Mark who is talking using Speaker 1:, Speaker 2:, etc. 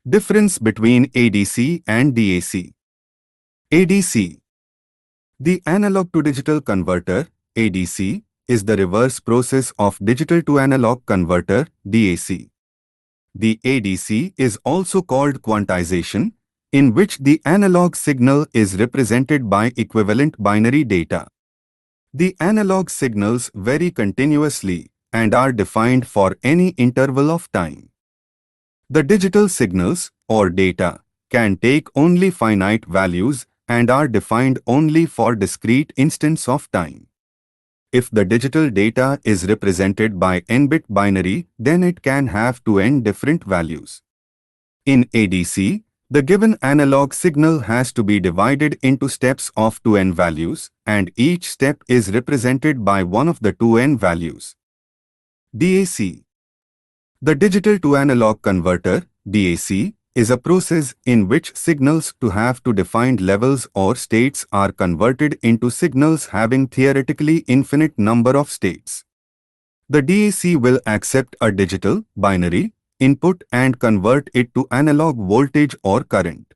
Speaker 1: Difference between ADC and DAC. ADC. The analog-to-digital converter, ADC, is the reverse process of digital-to-analog converter, DAC. The ADC is also called quantization, in which the analog signal is represented by equivalent binary data. The analog signals vary continuously and are defined for any interval of time. The digital signals, or data, can take only finite values and are defined only for discrete instants of time. If the digital data is represented by n-bit binary, then it can have 2n different values. In ADC, the given analog signal has to be divided into steps of 2n values, and each step is represented by one of the 2n values. DAC. The digital-to-analog converter, DAC, is a process in which signals to have to defined levels or states are converted into signals having theoretically infinite number of states. The DAC will accept a digital, binary, input and convert it to analog voltage or current.